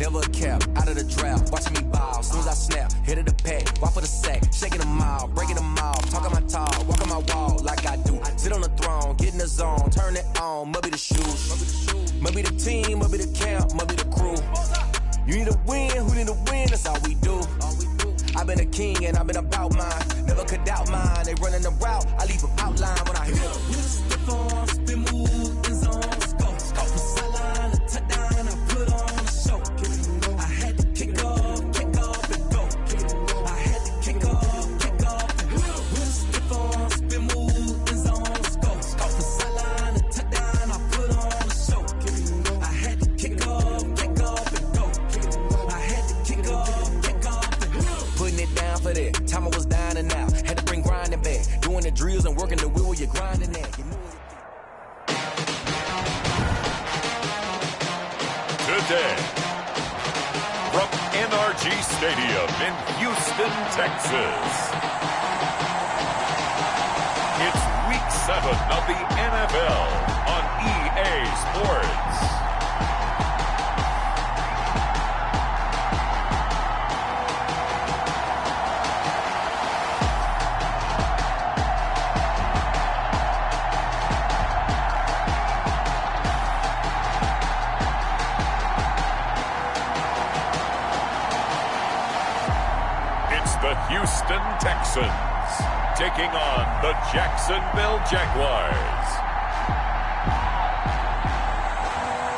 never a cap, out of the draft, watching me ball. Soon as I snap, hit of the pack, walk for the sack, shaking them all, breaking them off, talking my talk, walking my wall like I do. Sit on the throne, get in the zone, turn it on, must be the shoes, must be the team, must be the camp, must be the crew. You need a win, who need a win, that's all we do. I've been a king and I've been about mine, never could doubt mine. They running the route, I leave an outline when I hit them. Stiff on, spin move, in zone, let's go. From sideline to touchdown, I put on a show. I had to kick off and go. I had to kick off and go. Stiff on, spin move, in zone, let's go. From sideline to touchdown, I put on a show. I had to kick off and go. I had to kick off and go. Putting it down for that. Time I was down and out. Had to bring grinding back. Doing the drills and working the wheel where you're grinding at. Today, from NRG Stadium in Houston, Texas, it's Week 7 of the NFL on EA Sports. The Houston Texans taking on the Jacksonville Jaguars.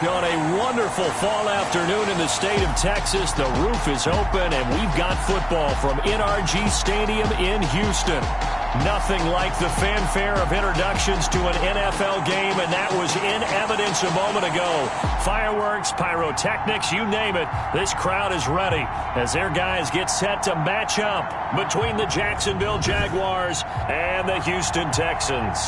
On a wonderful fall afternoon in the state of Texas, the roof is open and we've got football from NRG Stadium in Houston. Nothing like the fanfare of introductions to an NFL game, and that was in evidence a moment ago. Fireworks, pyrotechnics, you name it. This crowd is ready as their guys get set to match up between the Jacksonville Jaguars and the Houston Texans.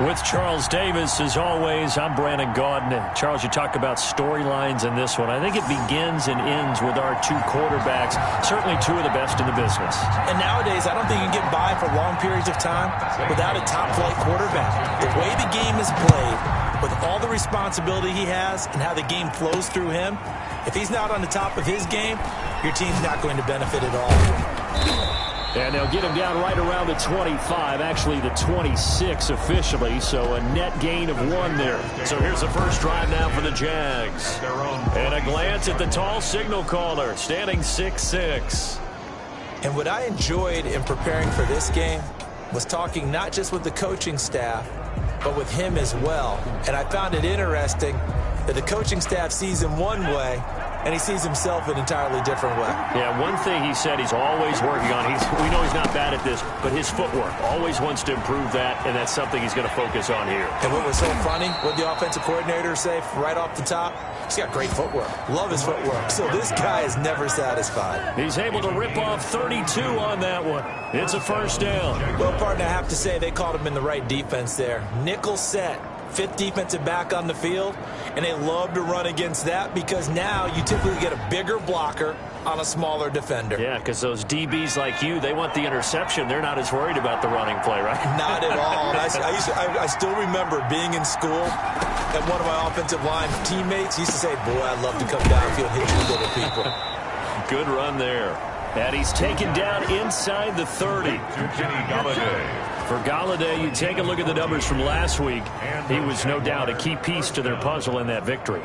With Charles Davis, as always, I'm Brandon Gaudin. Charles, you talk about storylines in this one. I think it begins and ends with our two quarterbacks, certainly two of the best in the business. And nowadays, I don't think you can get by for long periods of time without a top-flight quarterback. The way the game is played, with all the responsibility he has and how the game flows through him, if he's not on the top of his game, your team's not going to benefit at all. And they'll get him down right around the 25, actually the 26 officially, so a net gain of 1 there. So here's the first drive now for the Jags. And a glance at the tall signal caller, standing 6'6". And what I enjoyed in preparing for this game was talking not just with the coaching staff, but with him as well. And I found it interesting that the coaching staff sees him one way, and he sees himself an entirely different way. Yeah, one thing he said he's always working on. We know he's not bad at this, but his footwork, always wants to improve that, and that's something he's going to focus on here. And what was so funny, what the offensive coordinator say right off the top, he's got great footwork. Love his footwork. So this guy is never satisfied. He's able to rip off 32 on that one. It's a first down. Well, partner, I have to say they called him in the right defense there. Nickel set. 5th defensive back on the field, and they love to run against that because now you typically get a bigger blocker on a smaller defender. Yeah, because those DBs like you, they want the interception. They're not as worried about the running play, right? Not at all. I still remember being in school, and one of my offensive line teammates used to say, boy, I'd love to come downfield and hit you little people. Good run there. And he's taken down inside the 30. For Galladay, you take a look at the numbers from last week. He was no doubt a key piece to their puzzle in that victory.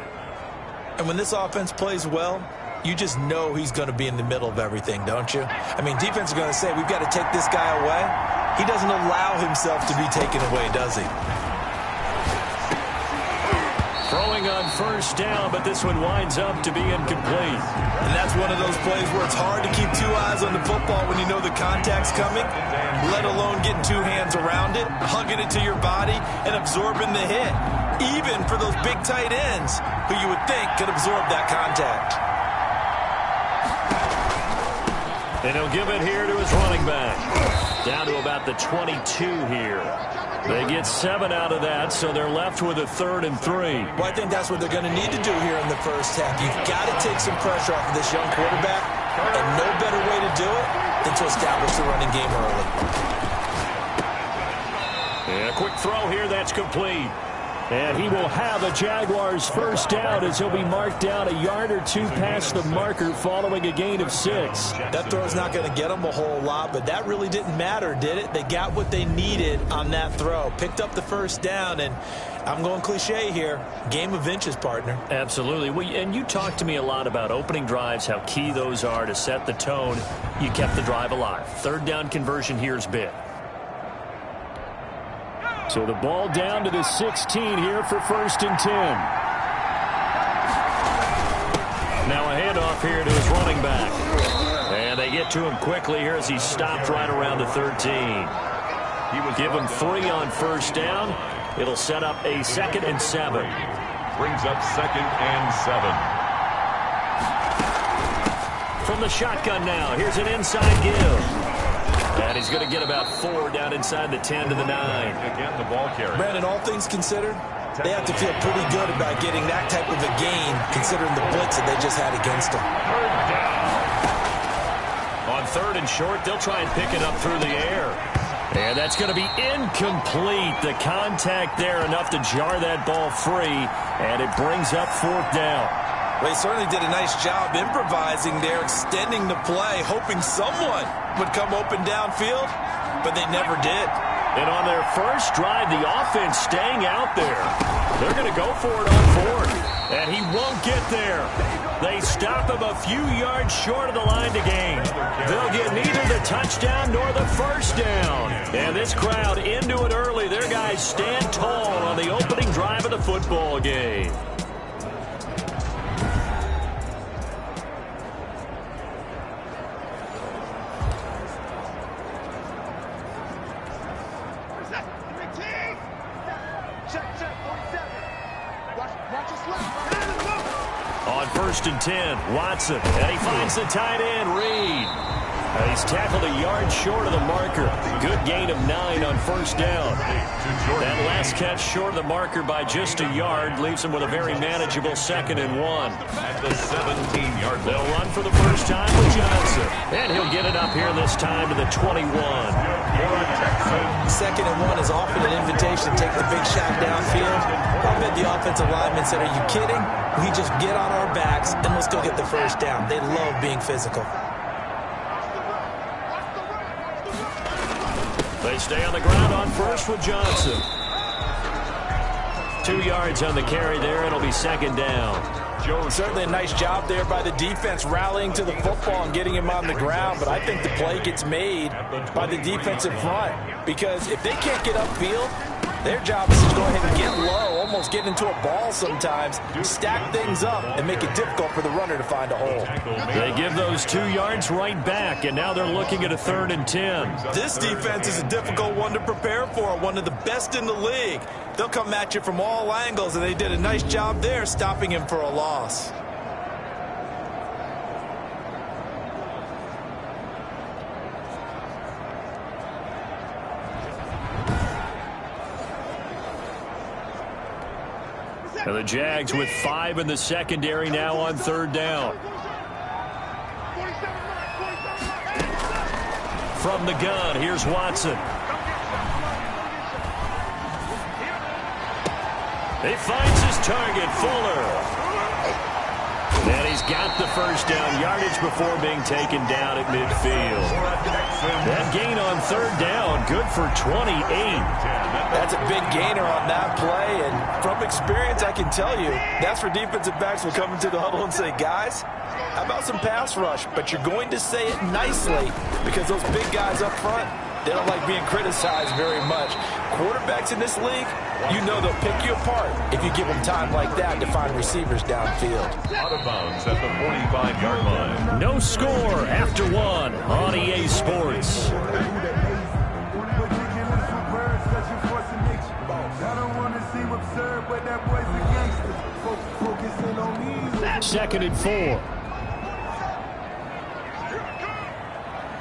And when this offense plays well, you just know he's going to be in the middle of everything, don't you? I mean, defense is going to say, we've got to take this guy away. He doesn't allow himself to be taken away, does he? Throwing on first down, but this one winds up to be incomplete. And that's one of those plays where it's hard to keep 2 eyes on the football when you know the contact's coming, let alone getting 2 hands around it, hugging it to your body, and absorbing the hit, even for those big tight ends who you would think could absorb that contact. And he'll give it here to his running back. Down to about the 22 here. They get 7 out of that, so they're left with a 3rd and 3. Well, I think that's what they're going to need to do here in the first half. You've got to take some pressure off of this young quarterback, and no better way to do it than to establish the running game early. And a quick throw here, that's complete. And he will have a Jaguars first down as he'll be marked down a yard or two past the marker following a gain of 6. That throw's not going to get them a whole lot, but that really didn't matter, did it? They got what they needed on that throw. Picked up the first down, and I'm going cliche here. Game of inches, partner. Absolutely. Well, and you talked to me a lot about opening drives, how key those are to set the tone. You kept the drive alive. Third down conversion here is big. So the ball down to the 16 here for 1st and 10. Now a handoff here to his running back. And they get to him quickly here as he stopped right around the 13. He will give him 3 on first down. It'll set up a 2nd and 7. Brings up 2nd and 7. From the shotgun now, here's an inside give. And he's going to get about 4 down inside the 10 to the 9. Again, the ball carrier. Brandon, all things considered, they have to feel pretty good about getting that type of a gain, considering the blitz that they just had against them. On 3rd and short, they'll try and pick it up through the air. And that's going to be incomplete. The contact there enough to jar that ball free, and it brings up 4th down. They certainly did a nice job improvising there, extending the play, hoping someone would come open downfield, but they never did. And on their first drive, the offense staying out there. They're going to go for it on 4th, and he won't get there. They stop him a few yards short of the line to gain. They'll get neither the touchdown nor the first down. And this crowd into it early. Their guys stand tall on the opening drive of the football game. On 1st and 10, Watson, and he finds the tight end, Reed. He's tackled a yard short of the marker. Good gain of 9 on first down. That last catch short of the marker by just a yard leaves him with a very manageable 2nd and 1. At the 17-yard line. They'll run for the first time with Johnson. And he'll get it up here this time to the 21. 2nd and 1 is often an invitation to take the big shot downfield. I bet the offensive lineman said, are you kidding? We just get on our backs and let's go get the first down. They love being physical. They stay on the ground on first with Johnson. 2 yards on the carry there. It'll be 2nd down. Certainly a nice job there by the defense rallying to the football and getting him on the ground, but I think the play gets made by the defensive front because if they can't get upfield, their job is to go ahead and get low, almost get into a ball sometimes, stack things up, and make it difficult for the runner to find a hole. They give those 2 yards right back, and now they're looking at a 3rd and 10. This defense is a difficult one to prepare for, one of the best in the league. They'll come at you from all angles, and they did a nice job there stopping him for a loss. And the Jags with 5 in the secondary now on 3rd down. From the gun, here's Watson. He finds his target, Fuller. And he's got the first down yardage before being taken down at midfield. That gain on 3rd down, good for 28. That's a big gainer on that play, and from experience, I can tell you, that's where defensive backs will come into the huddle and say, guys, how about some pass rush? But you're going to say it nicely because those big guys up front, they don't like being criticized very much. Quarterbacks in this league, you know they'll pick you apart if you give them time like that to find receivers downfield. Out of bounds at the 45-yard line. No score after 1 on EA Sports. Second and 4.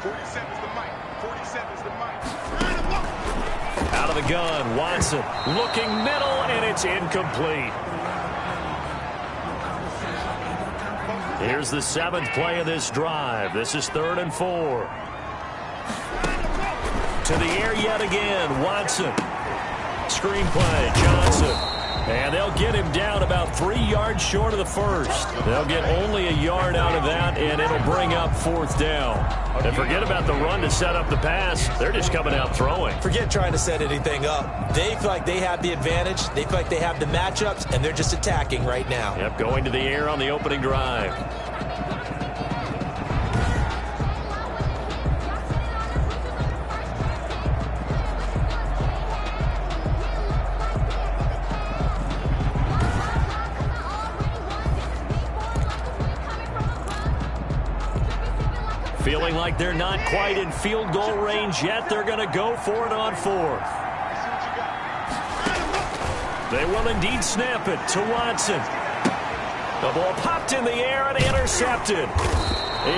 47 is the mic. 47 is the mic. Out of the gun, Watson looking middle, and it's incomplete. Here's the 7th play of this drive. This is 3rd and 4. To the air yet again, Watson. Screen play, Johnson. And they'll get him down about 3 yards short of the first. They'll get only a yard out of that, and it'll bring up 4th down. And forget about the run to set up the pass. They're just coming out throwing. Forget trying to set anything up. They feel like they have the advantage. They feel like they have the matchups, and they're just attacking right now. Yep, going to the air on the opening drive. Feeling like they're not quite in field goal range yet. They're going to go for it on 4th. They will indeed snap it to Watson. The ball popped in the air and intercepted.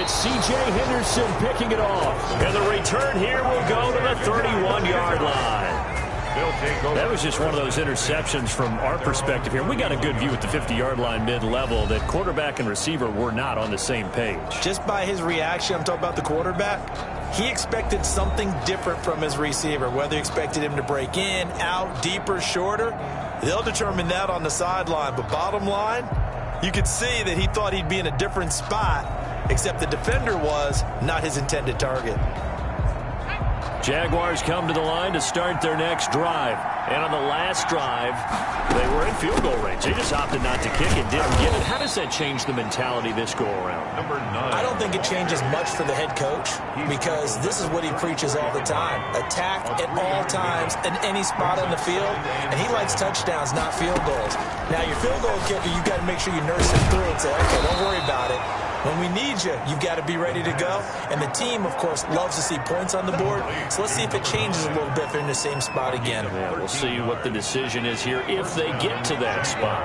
It's C.J. Henderson picking it off. And the return here will go to the 31-yard line. That was just one of those interceptions from our perspective here. We got a good view at the 50-yard line mid-level that quarterback and receiver were not on the same page. Just by his reaction, I'm talking about the quarterback, he expected something different from his receiver, whether he expected him to break in, out, deeper, shorter. They'll determine that on the sideline. But bottom line, you could see that he thought he'd be in a different spot, except the defender was not his intended target. Jaguars come to the line to start their next drive. And on the last drive, they were in field goal range. They just opted not to kick it, didn't get it. How does that change the mentality this go-around? Number 9. I don't think it changes much for the head coach because this is what he preaches all the time. Attack at all times in any spot on the field. And he likes touchdowns, not field goals. Now, your field goal kicker, you've got to make sure you nurse him through and say, okay, don't worry about it. When we need you, you've got to be ready to go. And the team, of course, loves to see points on the board. So let's see if it changes a little bit if they're in the same spot again. Yeah, we'll see what the decision is here if they get to that spot.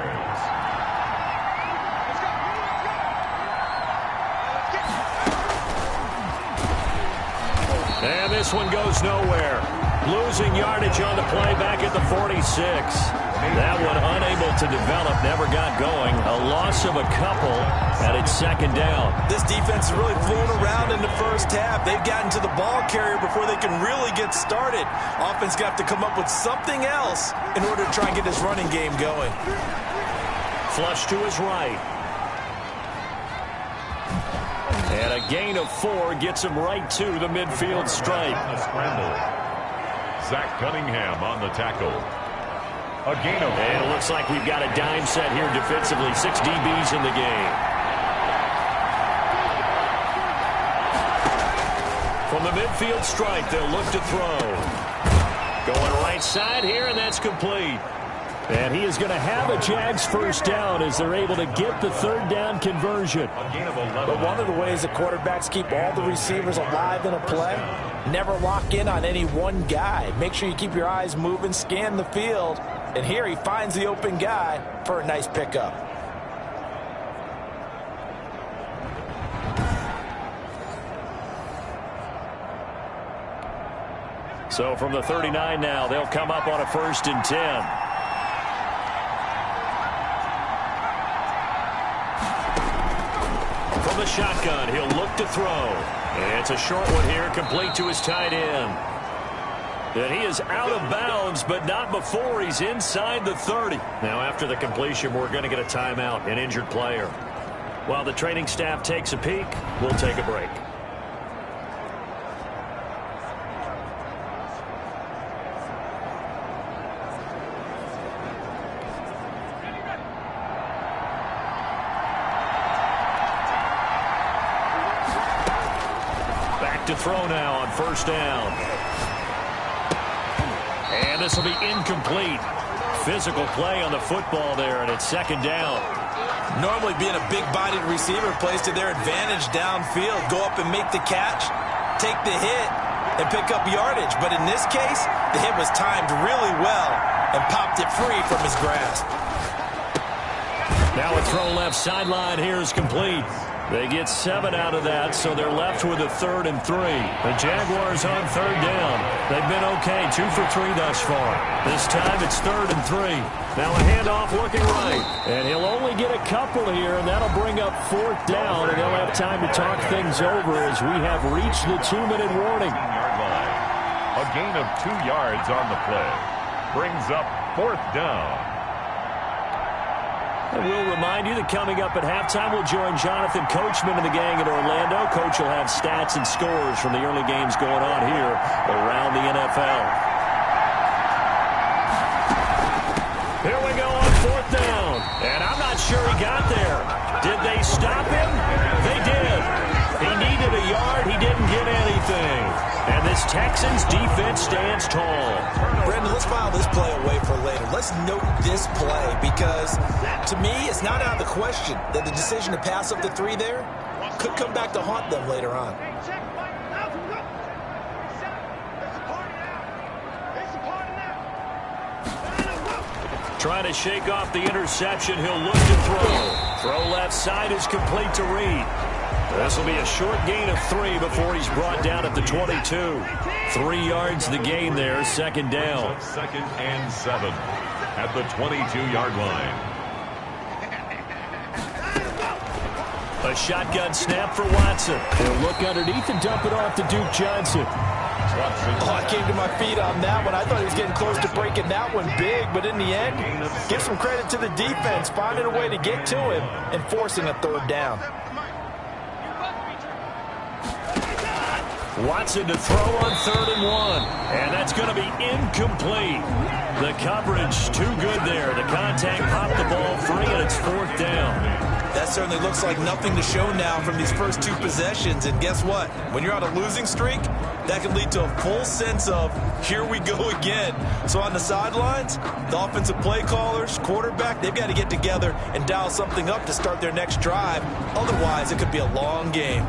And this one goes nowhere. Losing yardage on the play back at the 46. That one unable to develop, never got going. A loss of a couple, and it's 2nd down. This defense is really fooling around in the first half. They've gotten to the ball carrier before they can really get started. Offense got to come up with something else in order to try and get this running game going. Flush to his right. And a gain of 4 gets him right to the midfield stripe. A scramble. Zach Cunningham on the tackle. A gain of 4. And it looks like we've got a dime set here defensively. 6 DBs in the game. From the midfield stripe, they'll look to throw. Going right side here, and that's complete. And he is going to have a Jags first down as they're able to get the 3rd down conversion. But one of the ways that quarterbacks keep all the receivers alive in a play, never lock in on any one guy. Make sure you keep your eyes moving, scan the field. And here he finds the open guy for a nice pickup. So from the 39 now, they'll come up on a 1st and 10. From the shotgun, he'll look to throw. And it's a short one here, complete to his tight end. And he is out of bounds, but not before he's inside the 30. Now, after the completion, we're going to get a timeout, an injured player. While the training staff takes a peek, we'll take a break. Back to throw now on 1st down. And this will be incomplete. Physical play on the football there, and it's 2nd down. Normally being a big-bodied receiver plays to their advantage downfield. Go up and make the catch, take the hit, and pick up yardage. But in this case, the hit was timed really well and popped it free from his grasp. Now a throw left sideline here is complete. They get 7 out of that, so they're left with a 3rd and 3. The Jaguars on 3rd down. They've been okay, 2 for 3 thus far. This time it's 3rd and 3. Now a handoff looking right. And he'll only get a couple here, and that'll bring up 4th down, and they'll have time to talk things over as we have reached the 2-minute warning. A gain of 2 yards on the play. Brings up 4th down. And we'll remind you that coming up at halftime, we'll join Jonathan Coachman and the gang in Orlando. Coach will have stats and scores from the early games going on here around the NFL. Here we go on 4th down. And I'm not sure he got there. Did they stop him? They did. He needed a yard. He didn't get anything. And this Texans defense stands tall. Brendan, let's file this play away for later. Let's note this play because, to me, it's not out of the question that the decision to pass up the 3 there could come back to haunt them later on. Trying to shake off the interception. He'll look to throw. Throw left side is complete to Reed. This will be a short gain of 3 before he's brought down at the 22. 3 yards the gain there, 2nd down. 2nd and 7 at the 22-yard line. A shotgun snap for Watson. He'll look underneath and dump it off to Duke Johnson. Oh, I came to my feet on that one. I thought he was getting close to breaking that one big, but in the end, give some credit to the defense, finding a way to get to him and forcing a 3rd down. Watson to throw on 3rd and 1. And that's going to be incomplete. The coverage too good there. The contact popped the ball free, and it's 4th down. That certainly looks like nothing to show now from these first 2 possessions. And guess what? When you're on a losing streak, that can lead to a full sense of, here we go again. So on the sidelines, the offensive play callers, quarterback, they've got to get together and dial something up to start their next drive. Otherwise, it could be a long game.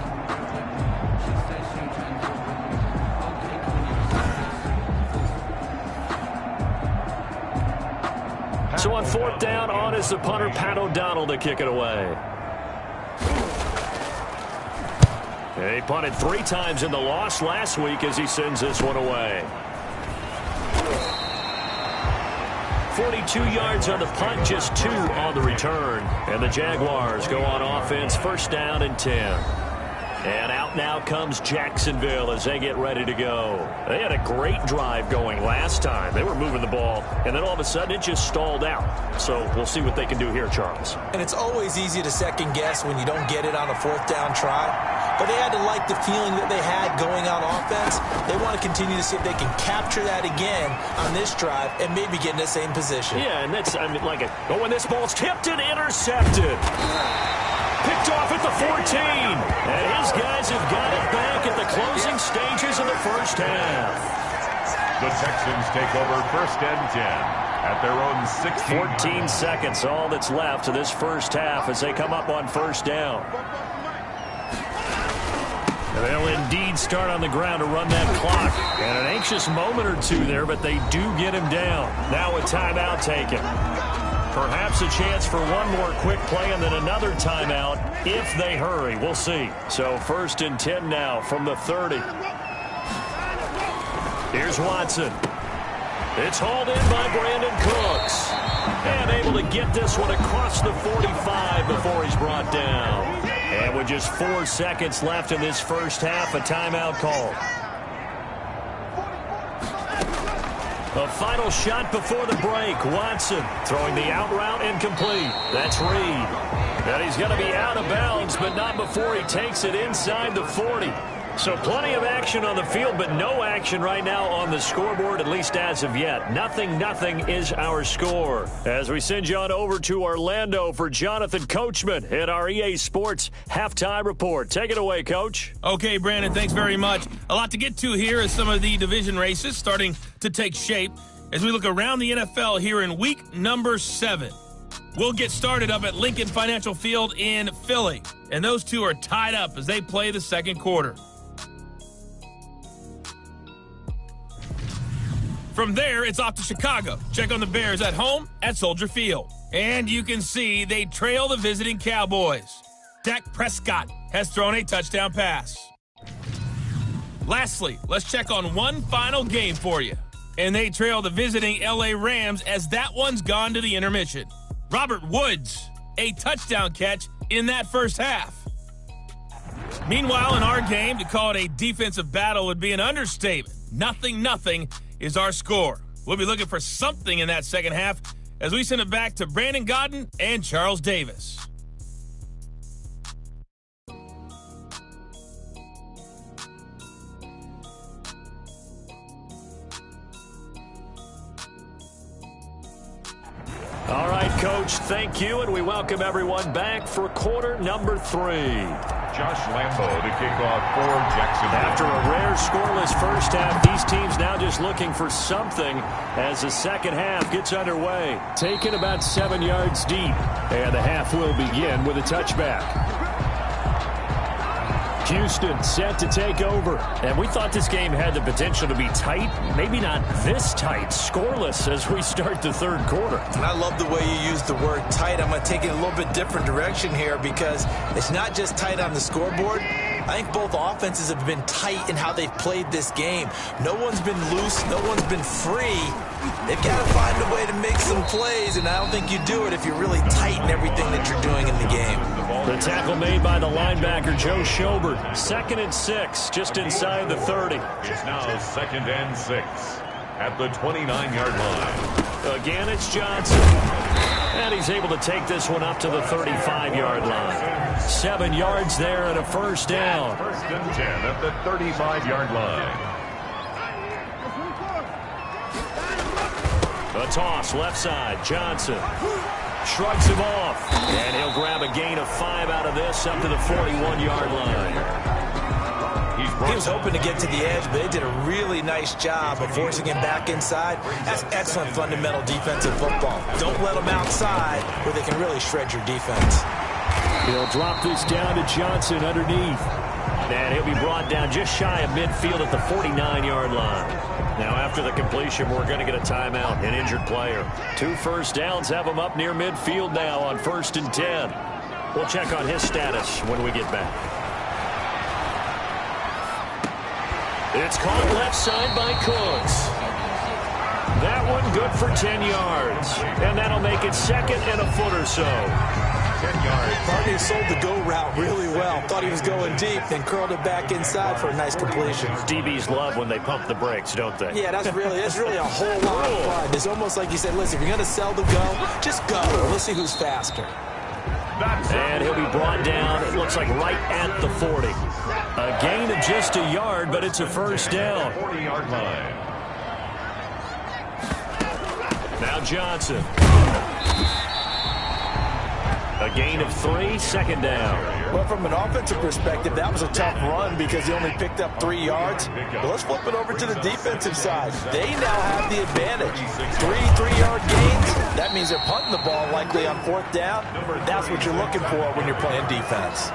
So on 4th down, on is the punter, Pat O'Donnell, to kick it away. He punted 3 times in the loss last week as he sends this one away. 42 yards on the punt, just 2 on the return. And the Jaguars go on offense, 1st down and 10. And out now comes Jacksonville as they get ready to go. They had a great drive going last time. They were moving the ball, and then all of a sudden it just stalled out. So we'll see what they can do here, Charles. And it's always easy to second guess when you don't get it on a 4th down try. But they had to like the feeling that they had going on offense. They want to continue to see if they can capture that again on this drive and maybe get in the same position. Yeah, and that's, when this ball's tipped and intercepted. Picked off at the 14. And his guys have got it back at the closing stages of the 1st half. The Texans take over 1st and 10 at their own 16. 14 seconds, all that's left of this 1st half as they come up on 1st down. And they'll indeed start on the ground to run that clock. And an anxious moment or 2 there, but they do get him down. Now a timeout taken. Perhaps a chance for one more quick play and then another timeout if they hurry. We'll see. So 1st and 10 now from the 30. Here's Watson. It's hauled in by Brandon Cooks. And able to get this one across the 45 before he's brought down. And with just 4 seconds left in this 1st half, a timeout call. A final shot before the break. Watson throwing the out route incomplete. That's Reed. And he's going to be out of bounds, but not before he takes it inside the 40. So plenty of action on the field, but no action right now on the scoreboard, at least as of yet. 0-0 is our score. As we send you on over to Orlando for Jonathan Coachman at our EA Sports Halftime Report. Take it away, Coach. Okay, Brandon, thanks very much. A lot to get to here as some of the division races starting to take shape as we look around the NFL here in week number 7. We'll get started up at Lincoln Financial Field in Philly, and those two are tied up as they play the 2nd quarter. From there, it's off to Chicago. Check on the Bears at home at Soldier Field. And you can see they trail the visiting Cowboys. Dak Prescott has thrown a touchdown pass. Lastly, let's check on one final game for you. And they trail the visiting LA Rams as that one's gone to the intermission. Robert Woods, a touchdown catch in that 1st half. Meanwhile, in our game, to call it a defensive battle would be an understatement. 0-0 is our score. We'll be looking for something in that 2nd half as we send it back to Brandon Godden and Charles Davis. All right, Coach, thank you, and we welcome everyone back for quarter number 3. Josh Lambo to kick off for Jacksonville. After a rare scoreless first half, these teams now just looking for something as the second half gets underway. Taken about 7 yards deep, and the half will begin with a touchback. Houston set to take over. And we thought this game had the potential to be tight. Maybe not this tight. Scoreless as we start the third quarter. And I love the way you use the word tight. I'm going to take it a little bit different direction here because it's not just tight on the scoreboard. I think both offenses have been tight in how they've played this game. No one's been loose. No one's been free. They've got to find a way to make some plays, and I don't think you do it if you're really tight in everything that you're doing in the game. The tackle made by the linebacker, Joe Schobert. 2nd and 6, just inside the 30. It's now 2nd and 6 at the 29-yard line. Again, it's Johnson. And he's able to take this one up to the 35-yard line. 7 yards there and a first down. 1st and 10 at the 35-yard line. A toss, left side, Johnson. Shrugs him off. And he'll grab a gain of 5 out of this up to the 41-yard line. He was hoping to get to the edge, but they did a really nice job of forcing him back inside. That's excellent fundamental defensive football. Don't let them outside where they can really shred your defense. He'll drop this down to Johnson underneath. And he'll be brought down just shy of midfield at the 49-yard line. Now after the completion, we're going to get a timeout, an injured player. 2 first downs have him up near midfield now on 1st and 10. We'll check on his status when we get back. It's caught left side by Cooks. That one good for 10 yards. And that'll make it 2nd and a foot or so. 10 yards. Barney sold the go route really well. Thought he was going deep, then curled it back inside for a nice completion. DBs love when they pump the brakes, don't they? Yeah, that's really a whole lot of fun. It's almost like you said, listen, if you're going to sell the go, just go. Let's see who's faster. And he'll be brought down, it looks like right at the 40. A gain of just a yard, but it's a first down. 40-yard line. Now Johnson. A gain of 3, 2nd down. Well, from an offensive perspective, that was a tough run because he only picked up 3 yards. But let's flip it over to the defensive side. They now have the advantage. 3 3-yard gains. That means they're punting the ball likely on 4th down. That's what you're looking for when you're playing defense.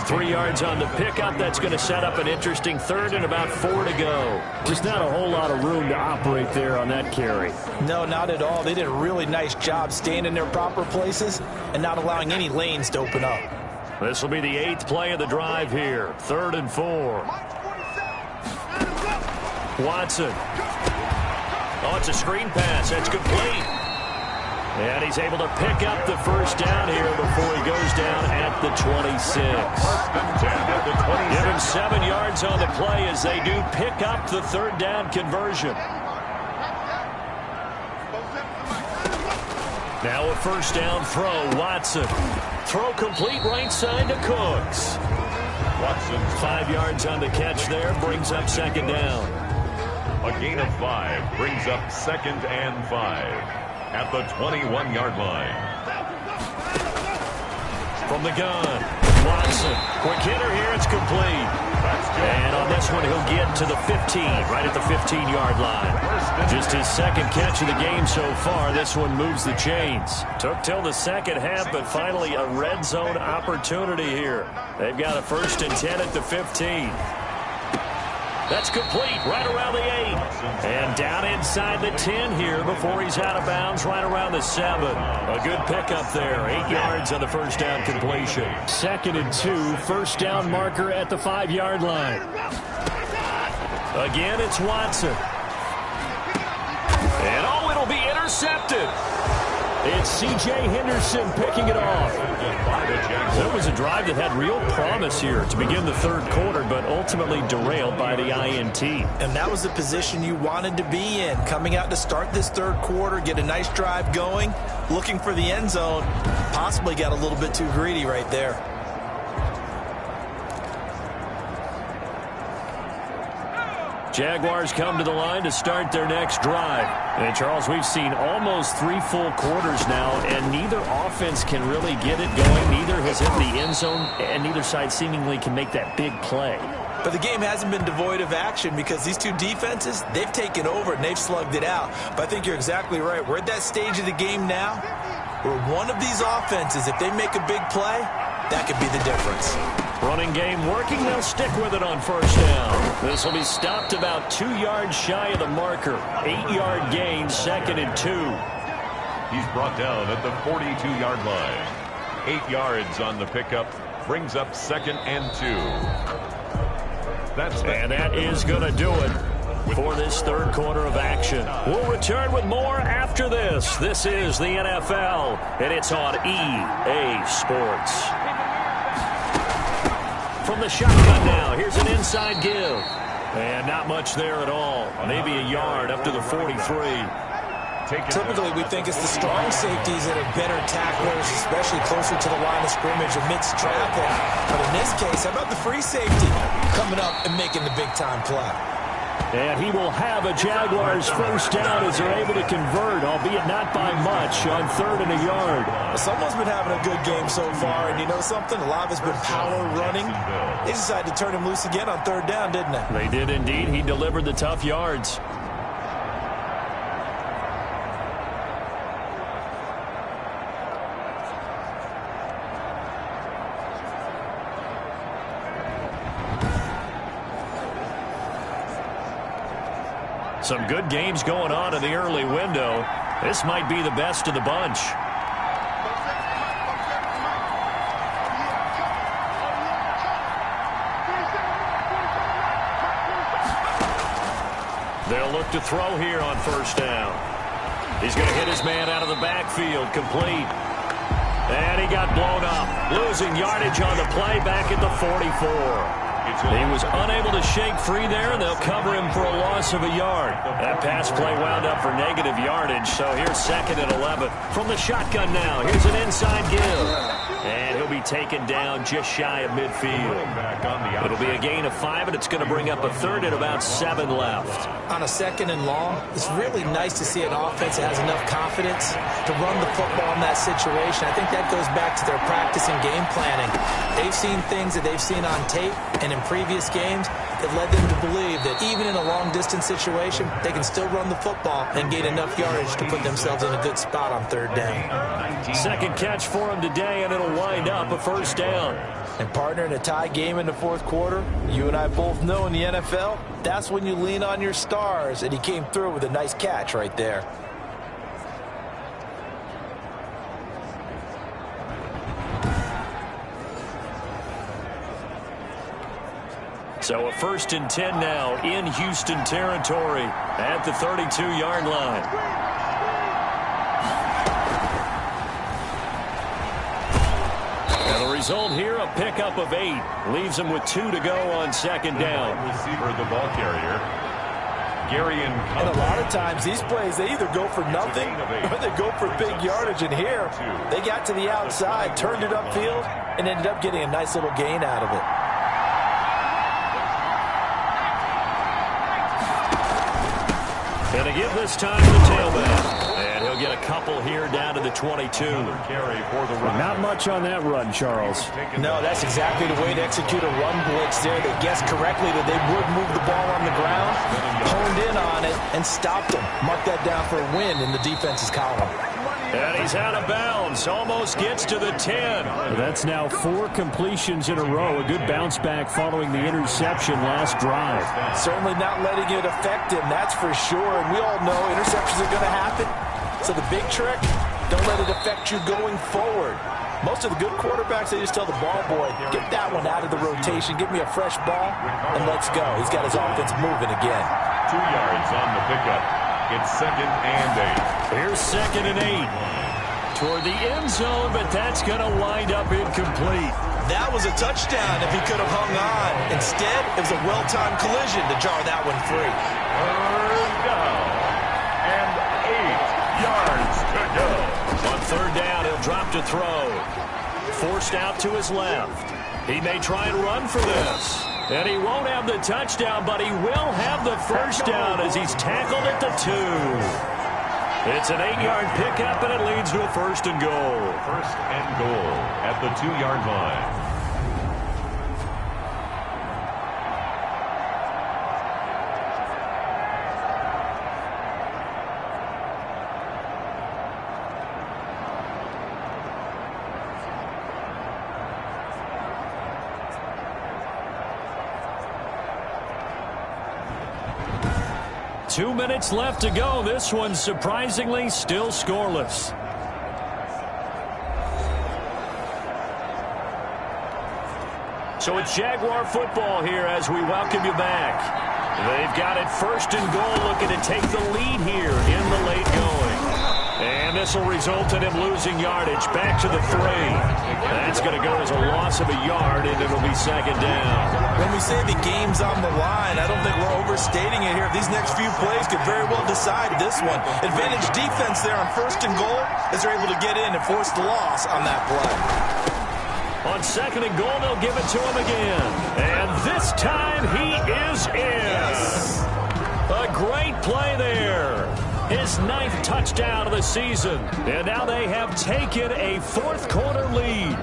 3 yards on the pickup. That's going to set up an interesting 3rd and about 4 to go. Just not a whole lot of room to operate there on that carry. No, not at all. They did a really nice job staying in their proper places and not allowing any lanes to open up. This will be the 8th play of the drive here. 3rd and 4. Watson. Oh, it's a screen pass. That's complete. And he's able to pick up the first down here before he goes down at the 26. Give him 7 yards on the play as they do pick up the 3rd down conversion. Now a first down throw, Watson. Throw complete right side to Cooks. Watson 5 yards on the catch there, brings up 2nd down. A gain of 5 brings up 2nd and 5 at the 21-yard line. From the gun, Watson. Quick hitter here, it's complete. And on this one, he'll get to the 15, right at the 15-yard line. Just his 2nd catch of the game so far. This one moves the chains. Took till the 2nd half, but finally a red zone opportunity here. They've got a 1st and 10 at the 15. That's complete right around the 8. And down inside the 10 here before he's out of bounds right around the 7. A good pickup there. 8 yards on the first down completion. 2nd and 2. First down marker at the 5-yard line. Again, it's Watson. And oh, it'll be intercepted. It's C.J. Henderson picking it off. There was a drive that had real promise here to begin the third quarter, but ultimately derailed by the INT. And that was the position you wanted to be in, coming out to start this third quarter, get a nice drive going, looking for the end zone. Possibly got a little bit too greedy right there. Jaguars come to the line to start their next drive. And, Charles, we've seen almost 3 full quarters now, and neither offense can really get it going. Neither has hit the end zone, and neither side seemingly can make that big play. But the game hasn't been devoid of action because these two defenses, they've taken over and they've slugged it out. But I think you're exactly right. We're at that stage of the game now where one of these offenses, if they make a big play, that could be the difference. Running game working. They'll stick with it on first down. This will be stopped about 2 yards shy of the marker. 8-yard gain, 2nd and 2. He's brought down at the 42-yard line. 8 yards on the pickup. Brings up 2nd and 2. And that is going to do it for this third quarter of action. We'll return with more after this. This is the NFL, and it's on EA Sports. From the shotgun now, here's an inside give. And not much there at all. Maybe a yard up to the 43. Typically, we think it's the strong safeties that are better tacklers, especially closer to the line of scrimmage amidst traffic. But in this case, how about the free safety coming up and making the big-time play? And he will have a Jaguars first down as they're able to convert, albeit not by much, on 3rd and a yard. Well, someone's been having a good game so far, and you know something? A lot of it's been power running. They decided to turn him loose again on 3rd down, didn't they? They did indeed. He delivered the tough yards. Some good games going on in the early window. This might be the best of the bunch. They'll look to throw here on first down. He's going to hit his man out of the backfield, complete. And he got blown up, losing yardage on the play back at the 44. He was unable to shake free there, and they'll cover him for a loss of a yard. That pass play wound up for negative yardage, so here's 2nd and 11. From the shotgun now, here's an inside give. And he'll be taken down just shy of midfield. It'll be a gain of 5, and it's going to bring up a 3rd and about 7 left. On a 2nd and long, it's really nice to see an offense that has enough confidence to run the football in that situation. I think that goes back to their practice and game planning. They've seen things that they've seen on tape and in previous games that led them to believe that even in a long-distance situation, they can still run the football and gain enough yardage to put themselves in a good spot on 3rd down. 2nd catch for him today, and it'll wind up a first down. And, partner, in a tie game in the 4th quarter, you and I both know in the NFL, that's when you lean on your stars, and he came through with a nice catch right there. So a 1st and 10 now in Houston territory at the 32-yard line. And the result here, a pickup of 8. Leaves him with 2 to go on 2nd down. Receiver, the ball carrier. And a lot of times these plays, they either go for nothing or they go for big yardage. And here, they got to the outside, turned it upfield, and ended up getting a nice little gain out of it. And to give this time to the tailback. And he'll get a couple here down to the 22. Not much on that run, Charles. No, that's exactly the way to execute a run blitz there. They guessed correctly that they would move the ball on the ground, honed in on it, and stopped them. Mark that down for a win in the defense's column. And he's out of bounds. Almost gets to the 10. That's now 4 completions in a row. A good bounce back following the interception last drive. Certainly not letting it affect him, that's for sure. And we all know interceptions are going to happen. So the big trick, don't let it affect you going forward. Most of the good quarterbacks, they just tell the ball boy, get that one out of the rotation, give me a fresh ball, and let's go. He's got his offense moving again. 2 yards on the pickup. It's 2nd and 8. Here's 2nd and 8. toward the end zone, but that's going to wind up incomplete. That was a touchdown if he could have hung on. Instead, it was a well-timed collision to jar that one free. Third down and 8 yards to go. On third down, he'll drop to throw. Forced out to his left. He may try and run for this. And he won't have the touchdown, but he will have the first down as he's tackled at the 2. It's an 8-yard pickup, and it leads to a first and goal. First and goal at the 2-yard line. Two minutes left to go. This one surprisingly still scoreless. So it's Jaguar football here as we welcome you back. They've got it first and goal, looking to take the lead here in the late going. And this will result in him losing yardage back to the 3. That's going to go as a loss of a yard, and it'll be second down. When we say the game's on the line, I don't think we're overstating it here. These next few plays could very well decide this one. Advantage defense there on first and goal as they're able to get in and force the loss on that play. On second and goal, they'll give it to him again. And this time he is in. A great play there. His 9th touchdown of the season. And now they have taken a fourth-quarter lead.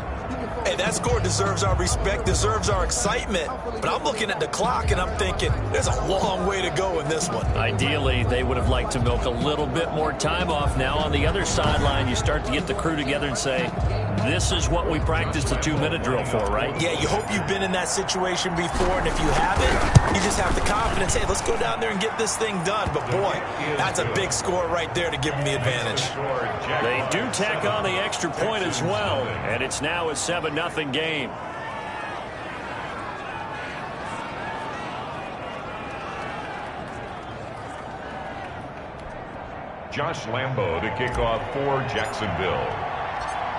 Hey, that score deserves our respect, deserves our excitement. But I'm looking at the clock, and I'm thinking there's a long way to go in this one. Ideally, they would have liked to milk a little bit more time off. Now on the other sideline, you start to get the crew together and say, this is what we practiced the 2-minute drill for, right? Yeah, you hope you've been in that situation before, and if you haven't, you just have the confidence, hey, let's go down there and get this thing done. But, boy, that's a big score right there to give them the advantage. They do tack on the extra point as well, and it's now a 7-0 game. Josh Lambo to kick off for Jacksonville.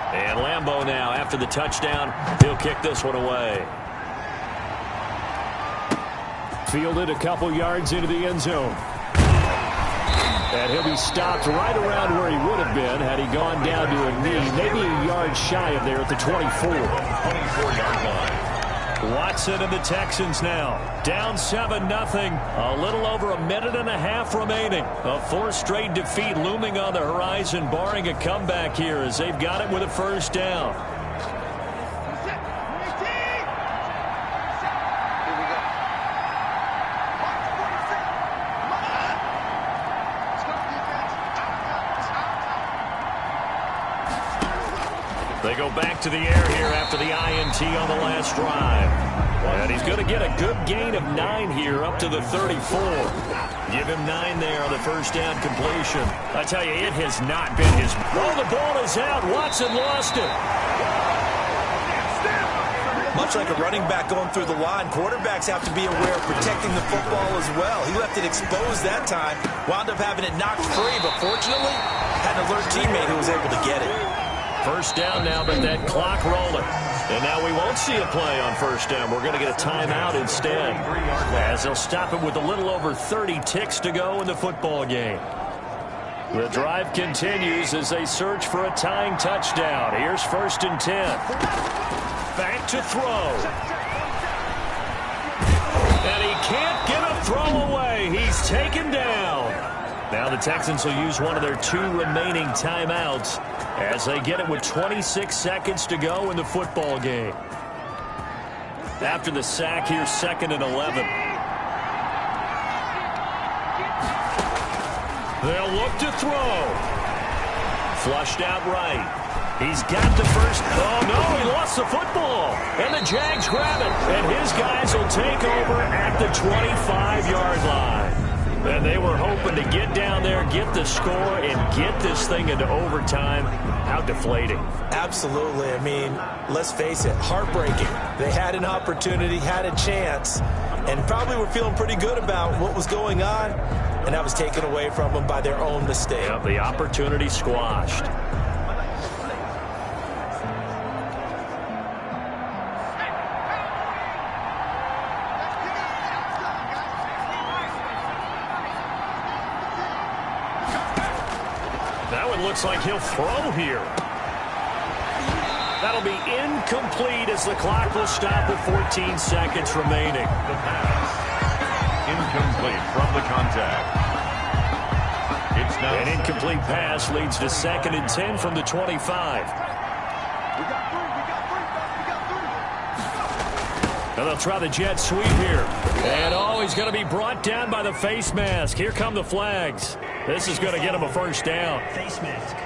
And Lambo now, after the touchdown, he'll kick this one away. Fielded a couple yards into the end zone. And he'll be stopped right around where he would have been had he gone down to a knee, maybe a yard shy of there at the 24. 24-yard line. Watson and the Texans now down 7-0. A little over a minute and a half remaining. A 4th straight defeat looming on the horizon, barring a comeback here as they've got it with a first down. They go back to the air here after the INT on the last drive. And he's going to get a good gain of 9 here up to the 34. Give him 9 there on the first down completion. I tell you, it has not been his... Oh, the ball is out. Watson lost it. Much like a running back going through the line, quarterbacks have to be aware of protecting the football as well. He left it exposed that time, wound up having it knocked free, but fortunately, had an alert teammate who was able to get it. First down now, but that clock rolling. And now we won't see a play on first down. We're going to get a timeout instead, as they'll stop it with a little over 30 ticks to go in the football game. The drive continues as they search for a tying touchdown. Here's 1st and 10. Back to throw. And he can't get a throw away. He's taken down. Now the Texans will use one of their 2 remaining timeouts as they get it with 26 seconds to go in the football game. After the sack, here's 2nd and 11. They'll look to throw. Flushed out right. He's got the first. Oh, no, he lost the football. And the Jags grab it. And his guys will take over at the 25-yard line. And they were hoping to get down there, get the score, and get this thing into overtime. How deflating. Absolutely. I mean, let's face it, heartbreaking. They had an opportunity, had a chance, and probably were feeling pretty good about what was going on, and that was taken away from them by their own mistake. Yeah, the opportunity squashed. That one looks like he'll throw here. That'll be incomplete as the clock will stop with 14 seconds remaining. The pass. Incomplete from the contact. It's now an incomplete pass leads to 2nd and 10 from the 25. And they'll try the jet sweep here. And he's going to be brought down by the face mask. Here come the flags. This is going to get him a first down. Face mask.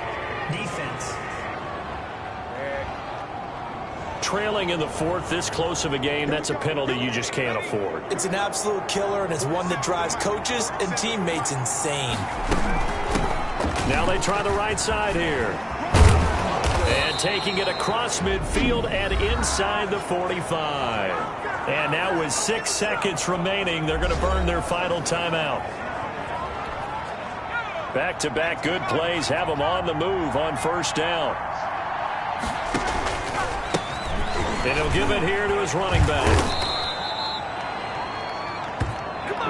Defense. Trailing in the 4th, this close of a game, that's a penalty you just can't afford. It's an absolute killer, and it's one that drives coaches and teammates insane. Now they try the right side here. And taking it across midfield and inside the 45. And now with 6 seconds remaining, they're going to burn their final timeout. Back-to-back good plays have them on the move on first down. And he'll give it here to his running back.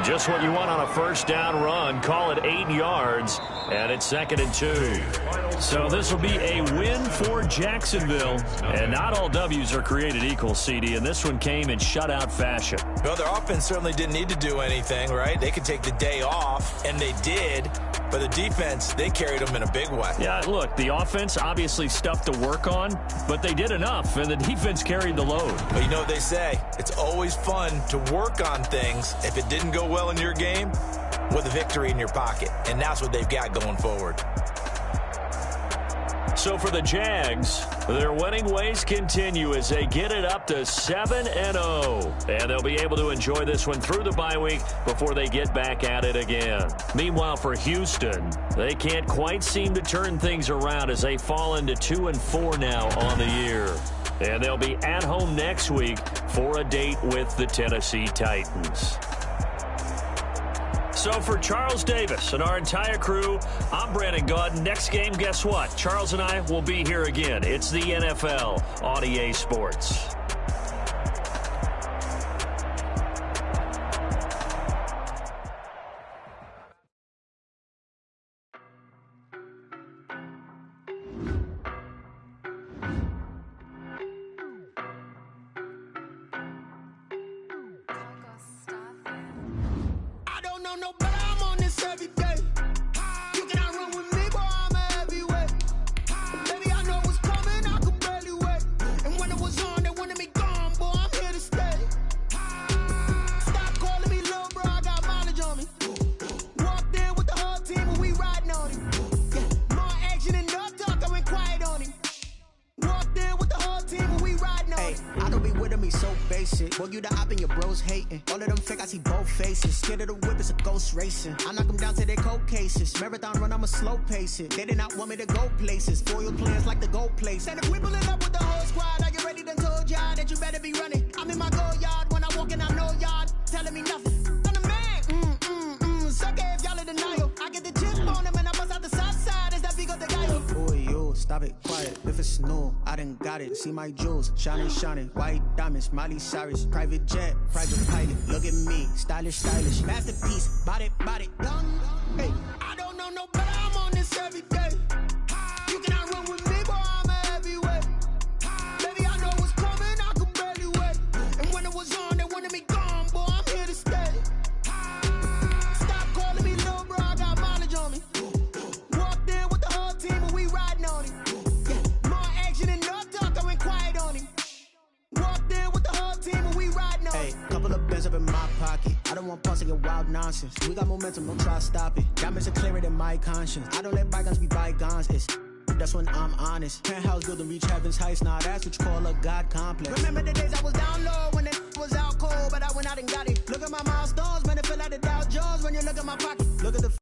Just what you want on a first down run. Call it 8 yards, and it's 2nd and 2. So this will be a win for Jacksonville. And not all W's are created equal, CD, and this one came in shutout fashion. Well, their offense certainly didn't need to do anything, right? They could take the day off, and they did. But the defense, they carried them in a big way. Yeah, look, the offense obviously stuff to work on, but they did enough, and the defense carried the load. But you know what they say, it's always fun to work on things if it didn't go well in your game with a victory in your pocket. And that's what they've got going forward. So for the Jags, their winning ways continue as they get it up to 7-0. And they'll be able to enjoy this one through the bye week before they get back at it again. Meanwhile, for Houston, they can't quite seem to turn things around as they fall into 2-4 now on the year. And they'll be at home next week for a date with the Tennessee Titans. So for Charles Davis and our entire crew, I'm Brandon Gaudin. Next game, guess what? Charles and I will be here again. It's the NFL on EA Sports. Racing. I knock them down to their cold cases. Marathon run, I'ma slow pace it. They did not want me to go places. Foil plans like the gold place. And if we pulling up with the whole squad, are you ready? Done told y'all that you better be running. I'm in my go yard when I walk in, I know y'all telling me nothing. I'm the man. Suck it if y'all in denial. I get the chip on them and I bust out the south side. Is that big of the guy? Boy, you stop it, quiet. If it's new, I done got it. See my jewels, shining. White diamonds, Miley Cyrus. Private jet, private pilot. Look at me, stylish. Masterpiece, body, done. Hey, I don't know no better. I'm on this every day. You cannot run with me, boy. I'm a heavyweight. Baby, I know what's coming. I could barely wait. And when it was on, they wanted me gone, boy. I'm here to stay. Stop calling me little bro. I got mileage on me. Walked in with the whole team and we riding on him. Yeah, more action and no talk. I went quiet on him. Walked in with the whole team and we riding on him. Couple of bands up in my pocket. I don't want pause to get wild nonsense. We got momentum, don't try to stop it. Diamonds are clearer than my conscience. I don't let bygones be bygones. That's when I'm honest. Penthouse building, reach heaven's heights. Nah, that's what you call a God complex. Remember the days I was down low when it was out cold, but I went out and got it. Look at my milestones, man, it feel like the Dow Jones when you look at my pocket. Look at the